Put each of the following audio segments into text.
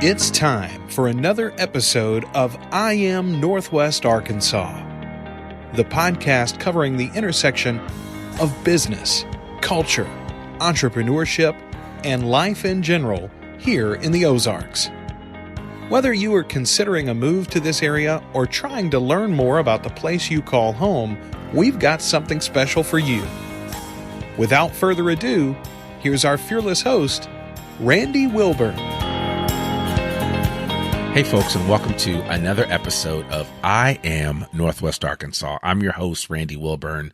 It's time for another episode of I Am Northwest Arkansas, the podcast covering the intersection of business, culture, entrepreneurship, and life in general here in the Ozarks. Whether you are considering a move to this area or trying to learn more about the place you call home, we've got something special for you. Without further ado, here's our fearless host, Randy Wilburn. Hey folks, and welcome to another episode of I Am Northwest Arkansas. I'm your host, Randy Wilburn,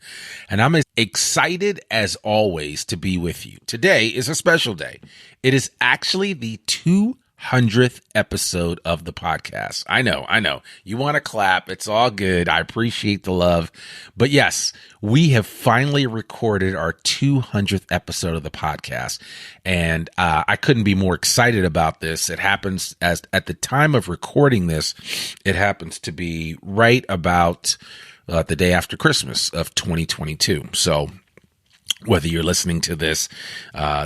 and I'm as excited as always to be with you. Today is a special day. It is actually the 200th episode of the podcast. I know. You want to clap. It's all good. I appreciate the love. But yes, we have finally recorded our 200th episode of the podcast. And I couldn't be more excited about this. It happens as at the time of recording this, it happens to be right about the day after Christmas of 2022. So whether you're listening to this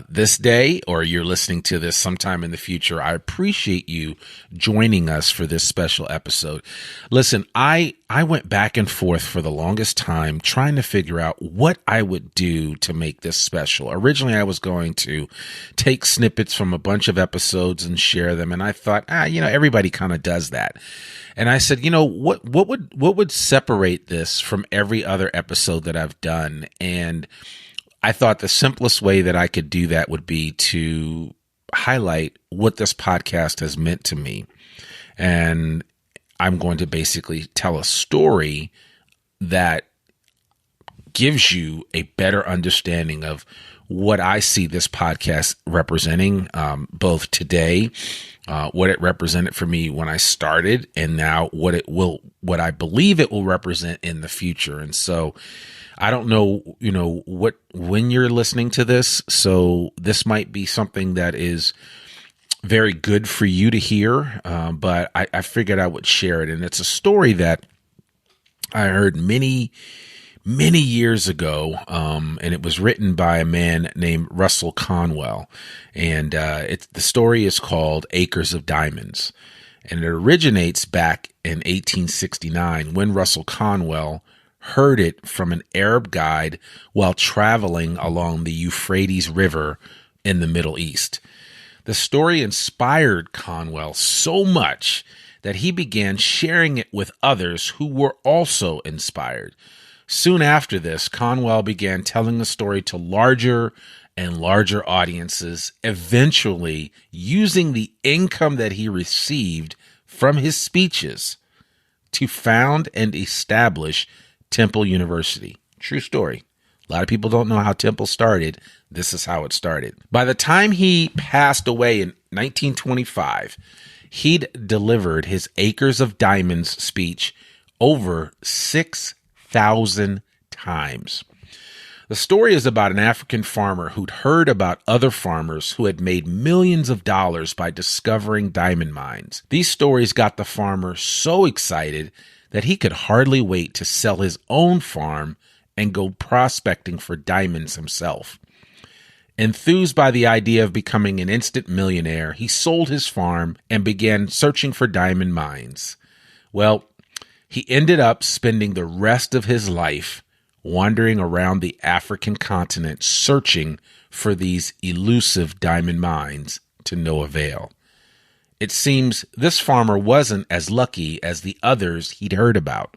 this day or you're listening to this sometime in the future, I appreciate you joining us for this special episode. Listen, I went back and forth for the longest time trying to figure out what I would do to make this special. Originally, I was going to take snippets from a bunch of episodes and share them, and I thought, everybody kind of does that. And I said, what would separate this from every other episode that I've done? And I thought the simplest way that I could do that would be to highlight what this podcast has meant to me. And I'm going to basically tell a story that gives you a better understanding of what I see this podcast representing, both today, what it represented for me when I started, and now what I believe it will represent in the future. And so I don't know, when you're listening to this, so this might be something that is very good for you to hear, but I figured I would share it. And it's a story that I heard many years ago, and it was written by a man named Russell Conwell. And the story is called Acres of Diamonds. And it originates back in 1869 when Russell Conwell heard it from an Arab guide while traveling along the Euphrates River in the Middle East. The story inspired Conwell so much that he began sharing it with others who were also inspired. Soon after this, Conwell began telling the story to larger and larger audiences, eventually using the income that he received from his speeches to found and establish Temple University. True story. A lot of people don't know how Temple started. This is how it started. By the time he passed away in 1925, he'd delivered his Acres of Diamonds speech over 6,000 times. The story is about an African farmer who'd heard about other farmers who had made millions of dollars by discovering diamond mines. These stories got the farmer so excited that he could hardly wait to sell his own farm and go prospecting for diamonds himself. Enthused by the idea of becoming an instant millionaire, he sold his farm and began searching for diamond mines. Well, he ended up spending the rest of his life wandering around the African continent searching for these elusive diamond mines to no avail. It seems this farmer wasn't as lucky as the others he'd heard about,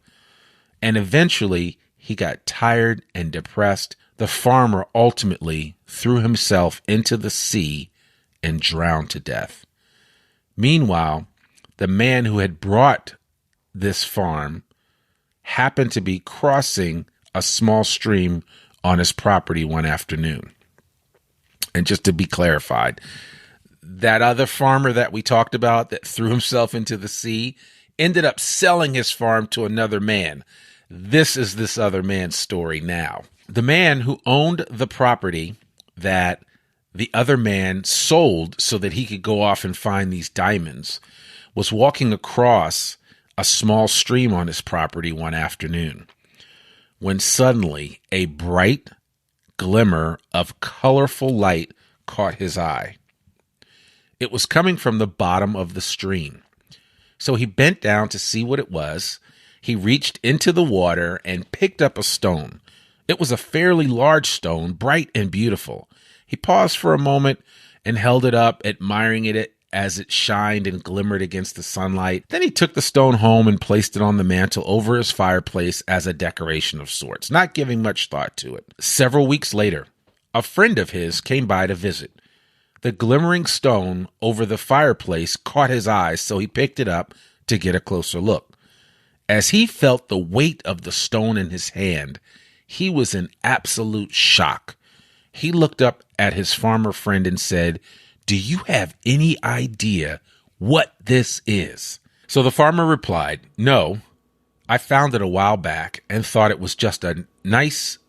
and eventually he got tired and depressed. The farmer ultimately threw himself into the sea and drowned to death. Meanwhile, the man who had brought this farm happened to be crossing a small stream on his property one afternoon. And just to be clarified, that other farmer that we talked about that threw himself into the sea ended up selling his farm to another man. This is this other man's story now. The man who owned the property that the other man sold so that he could go off and find these diamonds was walking across a small stream on his property one afternoon when suddenly a bright glimmer of colorful light caught his eye. It was coming from the bottom of the stream. So he bent down to see what it was. He reached into the water and picked up a stone. It was a fairly large stone, bright and beautiful. He paused for a moment and held it up, admiring it as it shined and glimmered against the sunlight. Then he took the stone home and placed it on the mantel over his fireplace as a decoration of sorts, not giving much thought to it. Several weeks later, a friend of his came by to visit. The glimmering stone over the fireplace caught his eyes, so he picked it up to get a closer look. As he felt the weight of the stone in his hand, he was in absolute shock. He looked up at his farmer friend and said, "Do you have any idea what this is?" So the farmer replied, "No, I found it a while back and thought it was just a nice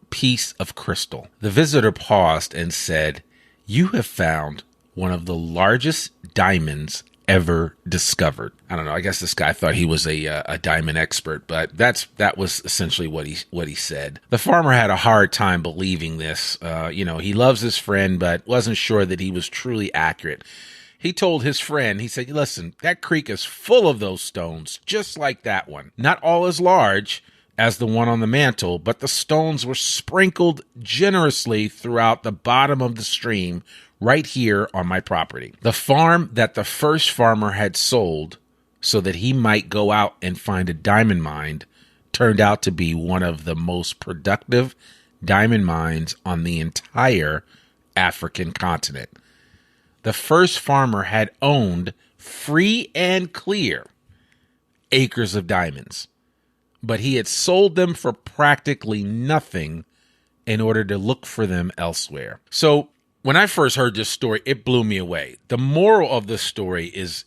piece of crystal." The visitor paused and said, "You have found one of the largest diamonds ever discovered." I don't know. I guess this guy thought he was a diamond expert, but that was essentially what he said. The farmer had a hard time believing this. He loves his friend, but wasn't sure that he was truly accurate. He told his friend, he said, "Listen, that creek is full of those stones, just like that one. Not all as large as the one on the mantle, but the stones were sprinkled generously throughout the bottom of the stream right here on my property." The farm that the first farmer had sold so that he might go out and find a diamond mine turned out to be one of the most productive diamond mines on the entire African continent. The first farmer had owned free and clear acres of diamonds, but he had sold them for practically nothing in order to look for them elsewhere. So when I first heard this story, it blew me away. The moral of this story is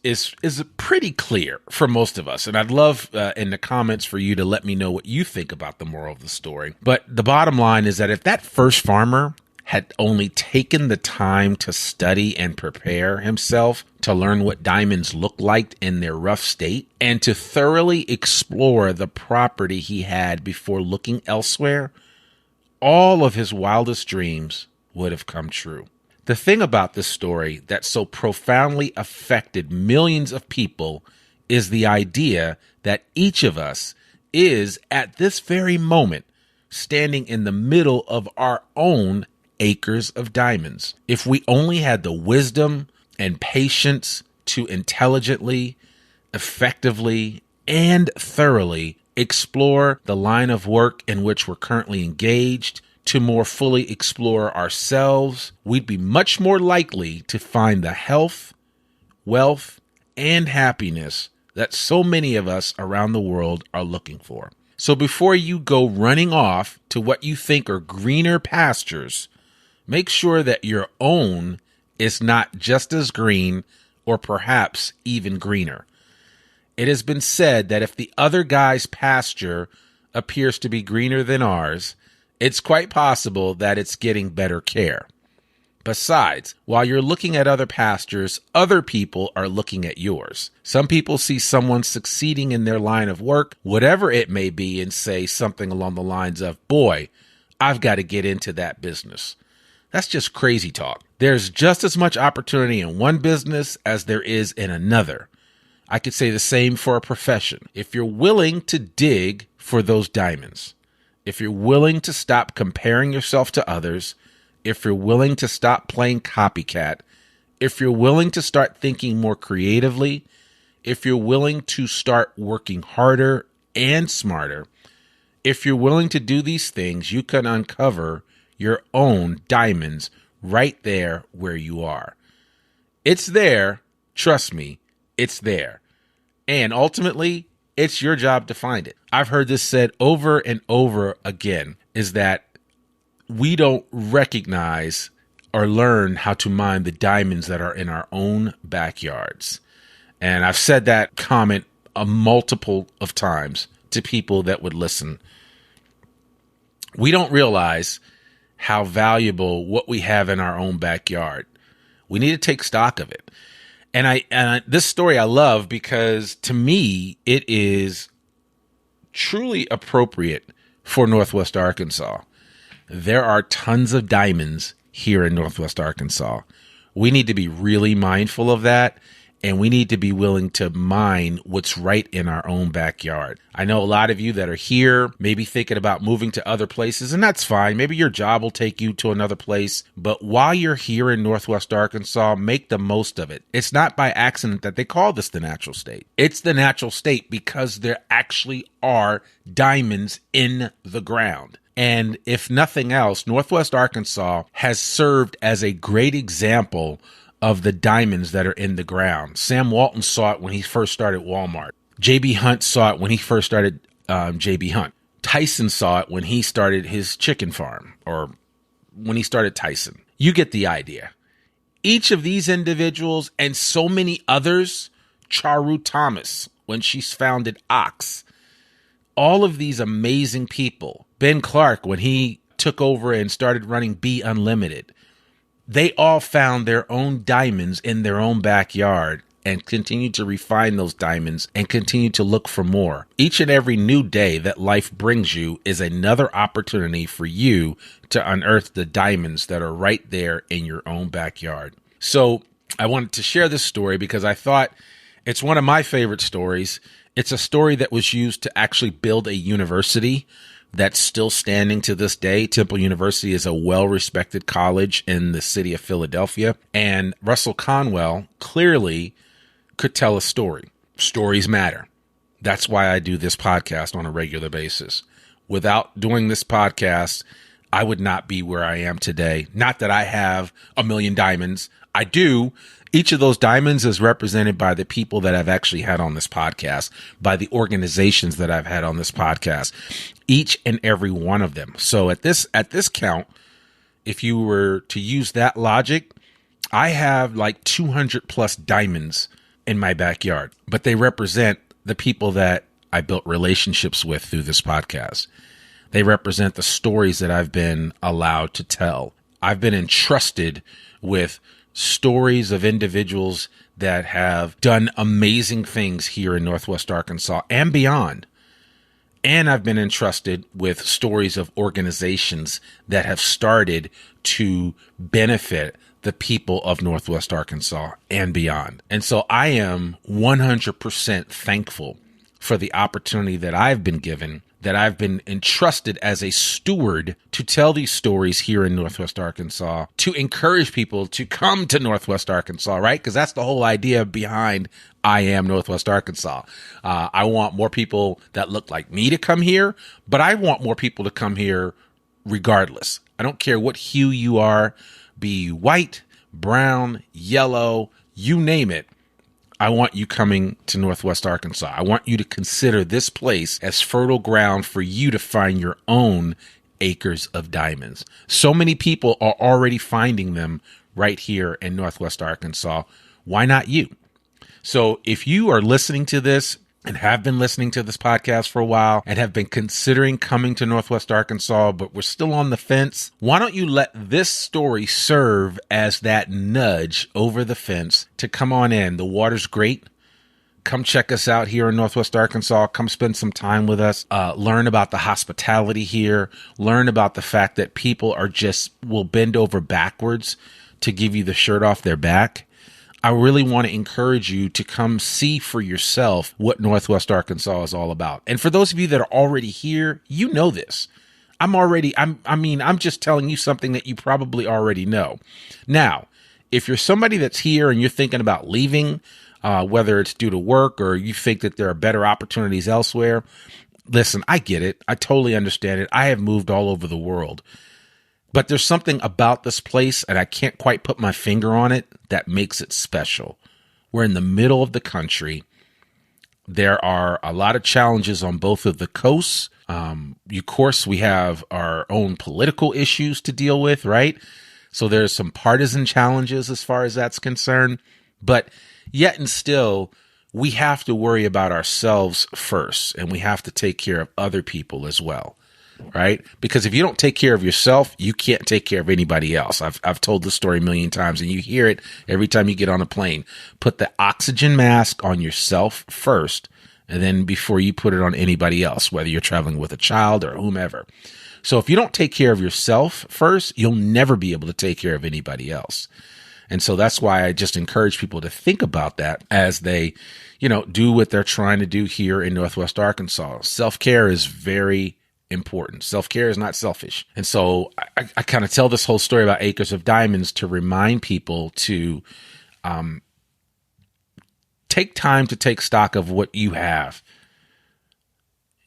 pretty clear for most of us. And I'd love in the comments for you to let me know what you think about the moral of the story. But the bottom line is that if that first farmer had only taken the time to study and prepare himself to learn what diamonds look like in their rough state and to thoroughly explore the property he had before looking elsewhere, all of his wildest dreams would have come true. The thing about this story that so profoundly affected millions of people is the idea that each of us is at this very moment standing in the middle of our own acres of diamonds. If we only had the wisdom and patience to intelligently, effectively, and thoroughly explore the line of work in which we're currently engaged, to more fully explore ourselves, we'd be much more likely to find the health, wealth, and happiness that so many of us around the world are looking for. So before you go running off to what you think are greener pastures, make sure that your own is not just as green or perhaps even greener. It has been said that if the other guy's pasture appears to be greener than ours, it's quite possible that it's getting better care. Besides, while you're looking at other pastures, other people are looking at yours. Some people see someone succeeding in their line of work, whatever it may be, and say something along the lines of, "Boy, I've got to get into that business." That's just crazy talk. There's just as much opportunity in one business as there is in another. I could say the same for a profession. If you're willing to dig for those diamonds, if you're willing to stop comparing yourself to others, if you're willing to stop playing copycat, if you're willing to start thinking more creatively, if you're willing to start working harder and smarter, if you're willing to do these things, you can uncover your own diamonds right there where you are. It's there. Trust me, it's there. And ultimately, it's your job to find it. I've heard this said over and over again, is that we don't recognize or learn how to mine the diamonds that are in our own backyards. And I've said that comment a multiple of times to people that would listen. We don't realize how valuable what we have in our own backyard. We need to take stock of it. And this story I love because to me, it is truly appropriate for Northwest Arkansas. There are tons of diamonds here in Northwest Arkansas. We need to be really mindful of that. And we need to be willing to mine what's right in our own backyard. I know a lot of you that are here, maybe thinking about moving to other places, and that's fine. Maybe your job will take you to another place. But while you're here in Northwest Arkansas, make the most of it. It's not by accident that they call this the natural state. It's the natural state because there actually are diamonds in the ground. And if nothing else, Northwest Arkansas has served as a great example of the diamonds that are in the ground. Sam Walton saw it when he first started Walmart. J.B. Hunt saw it when he first started J.B. Hunt. Tyson saw it when he started his chicken farm, or when he started Tyson. You get the idea. Each of these individuals and so many others, Charu Thomas, when she's founded Ox, all of these amazing people, Ben Clark, when he took over and started running Be Unlimited, they all found their own diamonds in their own backyard and continue to refine those diamonds and continue to look for more. Each and every new day that life brings you is another opportunity for you to unearth the diamonds that are right there in your own backyard. So I wanted to share this story because I thought it's one of my favorite stories. It's a story that was used to actually build a university that's still standing to this day. Temple University is a well-respected college in the city of Philadelphia. And Russell Conwell clearly could tell a story. Stories matter. That's why I do this podcast on a regular basis. Without doing this podcast, I would not be where I am today. Not that I have a million diamonds. I do. Each of those diamonds is represented by the people that I've actually had on this podcast, by the organizations that I've had on this podcast, each and every one of them. So at this count, if you were to use that logic, I have like 200 plus diamonds in my backyard, but they represent the people that I built relationships with through this podcast. They represent the stories that I've been allowed to tell. I've been entrusted with stories of individuals that have done amazing things here in Northwest Arkansas and beyond. And I've been entrusted with stories of organizations that have started to benefit the people of Northwest Arkansas and beyond. And so I am 100% thankful for the opportunity that I've been given, that I've been entrusted as a steward to tell these stories here in Northwest Arkansas, to encourage people to come to Northwest Arkansas, right? Because that's the whole idea behind I Am Northwest Arkansas. I want more people that look like me to come here, but I want more people to come here regardless. I don't care what hue you are, be you white, brown, yellow, you name it. I want you coming to Northwest Arkansas. I want you to consider this place as fertile ground for you to find your own acres of diamonds. So many people are already finding them right here in Northwest Arkansas. Why not you? So if you are listening to this and have been listening to this podcast for a while and have been considering coming to Northwest Arkansas, but we're still on the fence, why don't you let this story serve as that nudge over the fence to come on in? The water's great. Come check us out here in Northwest Arkansas. Come spend some time with us. Learn about the hospitality here. Learn about the fact that people will bend over backwards to give you the shirt off their back. I really want to encourage you to come see for yourself what Northwest Arkansas is all about. And for those of you that are already here, you know this. I'm just telling you something that you probably already know. Now, if you're somebody that's here and you're thinking about leaving, whether it's due to work or you think that there are better opportunities elsewhere, listen, I get it. I totally understand it. I have moved all over the world. But there's something about this place, and I can't quite put my finger on it, that makes it special. We're in the middle of the country. There are a lot of challenges on both of the coasts. Of course, we have our own political issues to deal with, right? So there's some partisan challenges as far as that's concerned. But yet and still, we have to worry about ourselves first, and we have to take care of other people as well. Right? Because if you don't take care of yourself, you can't take care of anybody else. I've told this story a million times, and you hear it every time you get on a plane. Put the oxygen mask on yourself first, and then before you put it on anybody else, whether you're traveling with a child or whomever. So if you don't take care of yourself first, you'll never be able to take care of anybody else. And so that's why I just encourage people to think about that as they, do what they're trying to do here in Northwest Arkansas. Self-care is very important. Self-care is not selfish. And so I kind of tell this whole story about Acres of Diamonds to remind people to take time to take stock of what you have.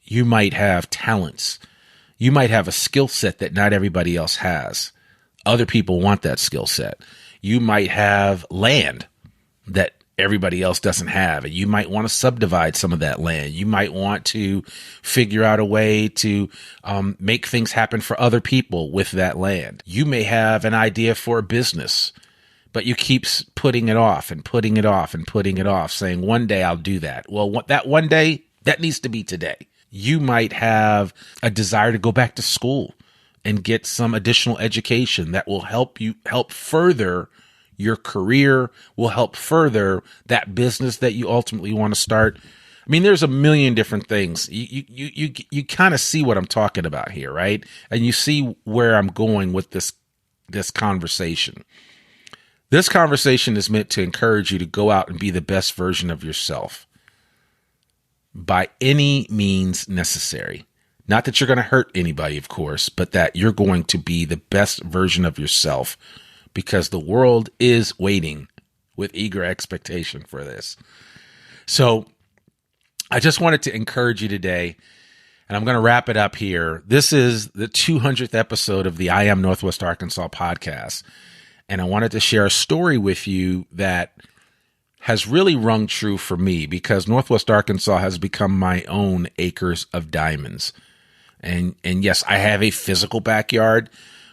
You might have talents. You might have a skill set that not everybody else has. Other people want that skill set. You might have land that everybody else doesn't have, and you might want to subdivide some of that land. You might want to figure out a way to make things happen for other people with that land. You may have an idea for a business, but you keep putting it off and putting it off and putting it off, saying, one day I'll do that. Well, that one day, that needs to be today. You might have a desire to go back to school and get some additional education that will help further your career, will help further that business that you ultimately want to start. I mean, there's a million different things. You kind of see what I'm talking about here, right? And you see where I'm going with this conversation. This conversation is meant to encourage you to go out and be the best version of yourself by any means necessary. Not that you're going to hurt anybody, of course, but that you're going to be the best version of yourself, because the world is waiting with eager expectation for this. So I just wanted to encourage you today, and I'm going to wrap it up here. This is the 200th episode of the I Am Northwest Arkansas podcast. And I wanted to share a story with you that has really rung true for me, because Northwest Arkansas has become my own Acres of Diamonds. And yes, I have a physical backyard,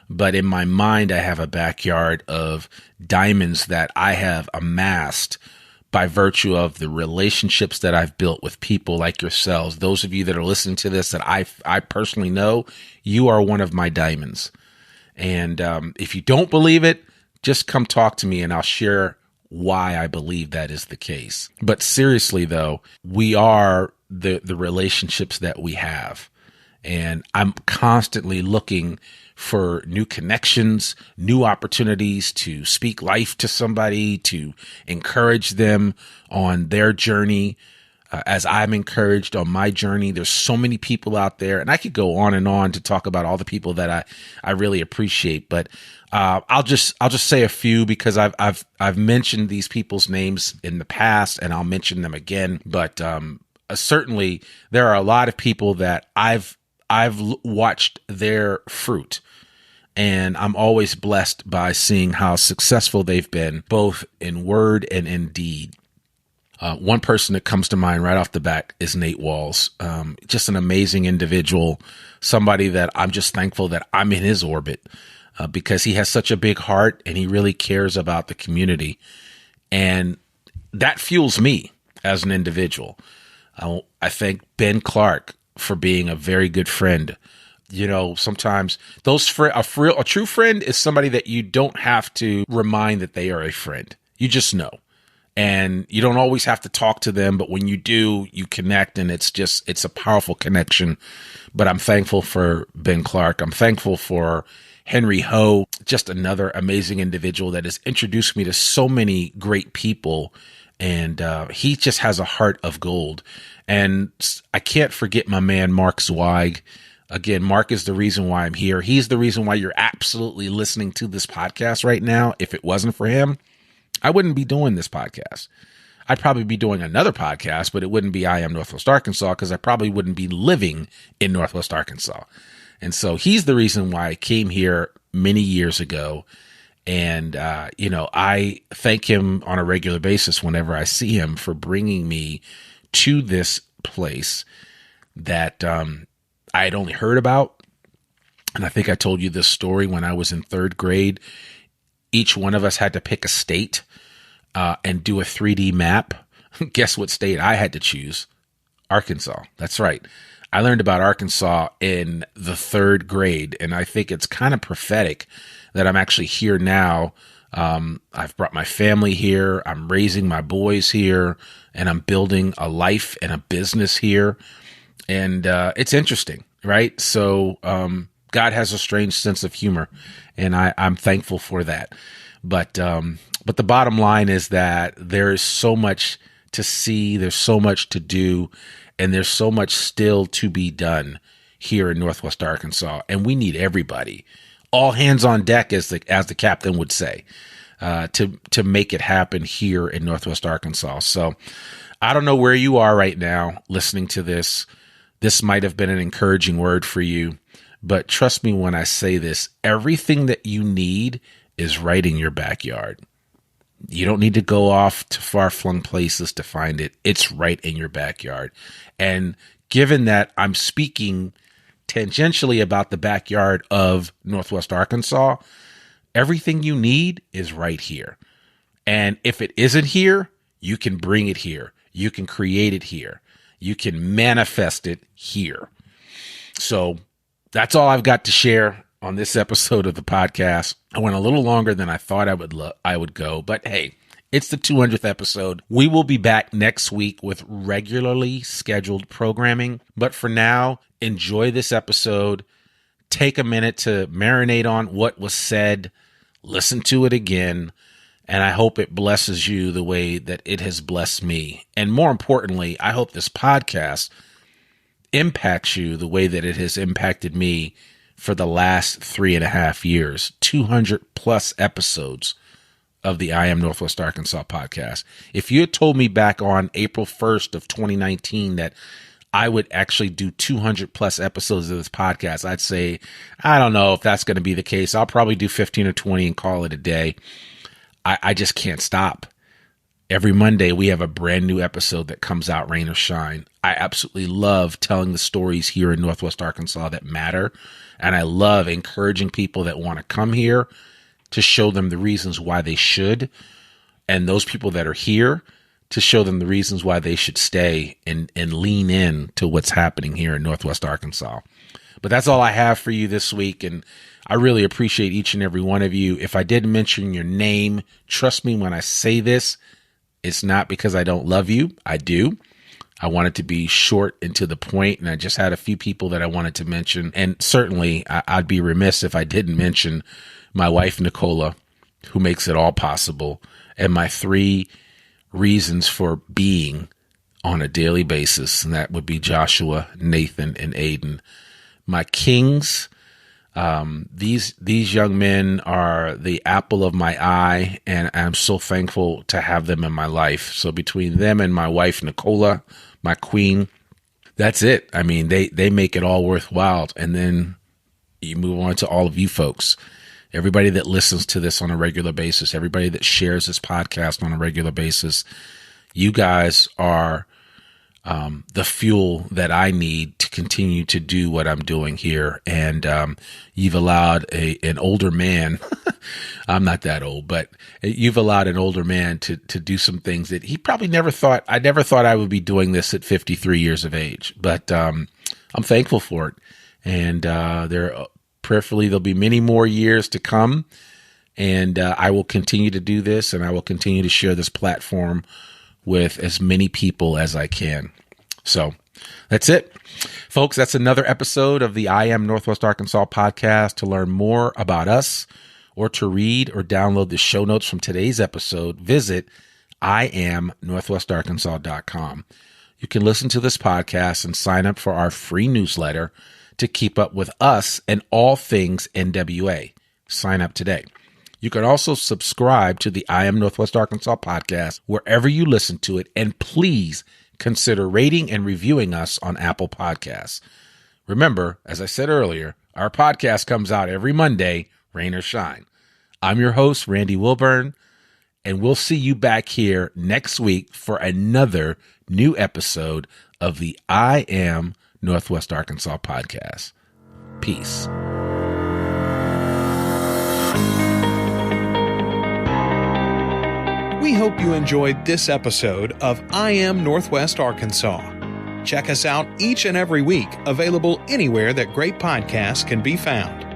but in my mind, I have a backyard of diamonds that I have amassed by virtue of the relationships that I've built with people like yourselves. Those of you that are listening to this that I personally know, you are one of my diamonds. And if you don't believe it, just come talk to me and I'll share why I believe that is the case. But seriously, though, we are the relationships that we have. And I'm constantly looking for new connections, new opportunities to speak life to somebody, to encourage them on their journey. As I'm encouraged on my journey, there's so many people out there, and I could go on and on to talk about all the people that I really appreciate. But I'll just say a few, because I've mentioned these people's names in the past, and I'll mention them again. But certainly there are a lot of people that I've watched their fruit, and I'm always blessed by seeing how successful they've been, both in word and in deed. One person that comes to mind right off the bat is Nate Walls. Just an amazing individual, somebody that I'm just thankful that I'm in his orbit, because he has such a big heart and he really cares about the community. And that fuels me as an individual. I thank Ben Clark for being a very good friend. Sometimes a true friend is somebody that you don't have to remind that they are a friend. You just know. And you don't always have to talk to them, but when you do, you connect, and it's a powerful connection. But I'm thankful for Ben Clark. I'm thankful for Henry Ho, just another amazing individual that has introduced me to so many great people. And he just has a heart of gold. And I can't forget my man, Mark Zweig. Again, Mark is the reason why I'm here. He's the reason why you're absolutely listening to this podcast right now. If it wasn't for him, I wouldn't be doing this podcast. I'd probably be doing another podcast, but it wouldn't be I Am Northwest Arkansas, because I probably wouldn't be living in Northwest Arkansas. And so he's the reason why I came here many years ago. And, I thank him on a regular basis whenever I see him for bringing me to this place that I had only heard about. And I think I told you this story when I was in third grade. Each one of us had to pick a state and do a 3D map. Guess what state I had to choose? Arkansas. That's right. I learned about Arkansas in the third grade, and I think it's kind of prophetic that I'm actually here now. I've brought my family here. I'm raising my boys here, and I'm building a life and a business here. And it's interesting, right? So God has a strange sense of humor, and I'm thankful for that. But the bottom line is that there is so much to see, there's so much to do, and there's so much still to be done here in Northwest Arkansas. And we need everybody, all hands on deck, as the captain would say, to make it happen here in Northwest Arkansas. So I don't know where you are right now listening to this. This might have been an encouraging word for you, but trust me when I say this, everything that you need is right in your backyard. You don't need to go off to far-flung places to find it. It's right in your backyard. And given that I'm speaking tangentially about the backyard of Northwest Arkansas, everything you need is right here. And if it isn't here, you can bring it here. You can create it here. You can manifest it here. So that's all I've got to share on this episode of the podcast. I went a little longer than I thought I would go, but hey, it's the 200th episode. We will be back next week with regularly scheduled programming. But for now, enjoy this episode. Take a minute to marinate on what was said. Listen to it again. And I hope it blesses you the way that it has blessed me. And more importantly, I hope this podcast impacts you the way that it has impacted me for the last 3.5 years, 200 plus episodes of the I Am Northwest Arkansas podcast. If you had told me back on April 1st of 2019 that I would actually do 200 plus episodes of this podcast, I'd say, I don't know if that's going to be the case. I'll probably do 15 or 20 and call it a day. I just can't stop. Every Monday, we have a brand new episode that comes out, rain or shine. I absolutely love telling the stories here in Northwest Arkansas that matter. And I love encouraging people that want to come here to show them the reasons why they should. And those people that are here to show them the reasons why they should stay and lean in to what's happening here in Northwest Arkansas. But that's all I have for you this week. And I really appreciate each and every one of you. If I didn't mention your name, trust me when I say this, it's not because I don't love you. I do. I wanted to be short and to the point, and I just had a few people that I wanted to mention. And certainly, I'd be remiss if I didn't mention my wife, Nicola, who makes it all possible, and my 3 reasons for being on a daily basis, and that would be Joshua, Nathan, and Aiden. My kings. These young men are the apple of my eye, and I'm so thankful to have them in my life. So between them and my wife, Nicola, my queen, that's it. I mean, they make it all worthwhile. And then you move on to all of you folks, everybody that listens to this on a regular basis, everybody that shares this podcast on a regular basis. You guys are the fuel that I need to continue to do what I'm doing here. And you've allowed an older man, I'm not that old, but you've allowed an older man to do some things that he probably never thought I would be doing this at 53 years of age. But I'm thankful for it. And prayerfully, there'll be many more years to come. And I will continue to do this, and I will continue to share this platform with as many people as I can. So that's it, folks. That's another episode of the I Am Northwest Arkansas podcast. To learn more about us or to read or download the show notes from today's episode, visit IamNorthwestArkansas.com. You can listen to this podcast and sign up for our free newsletter to keep up with us and all things NWA. Sign up today. You can also subscribe to the I Am Northwest Arkansas podcast wherever you listen to it, and please consider rating and reviewing us on Apple Podcasts. Remember, as I said earlier, our podcast comes out every Monday, rain or shine. I'm your host, Randy Wilburn, and we'll see you back here next week for another new episode of the I Am Northwest Arkansas podcast. Peace. We hope you enjoyed this episode of I Am Northwest Arkansas. Check us out each and every week, available anywhere that great podcasts can be found.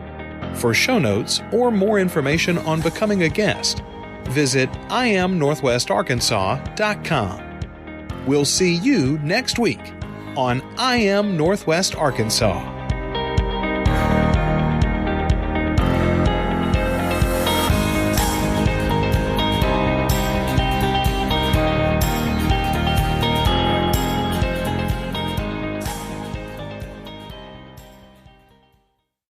For show notes or more information on becoming a guest, visit IamNorthwestArkansas.com. We'll see you next week on I Am Northwest Arkansas.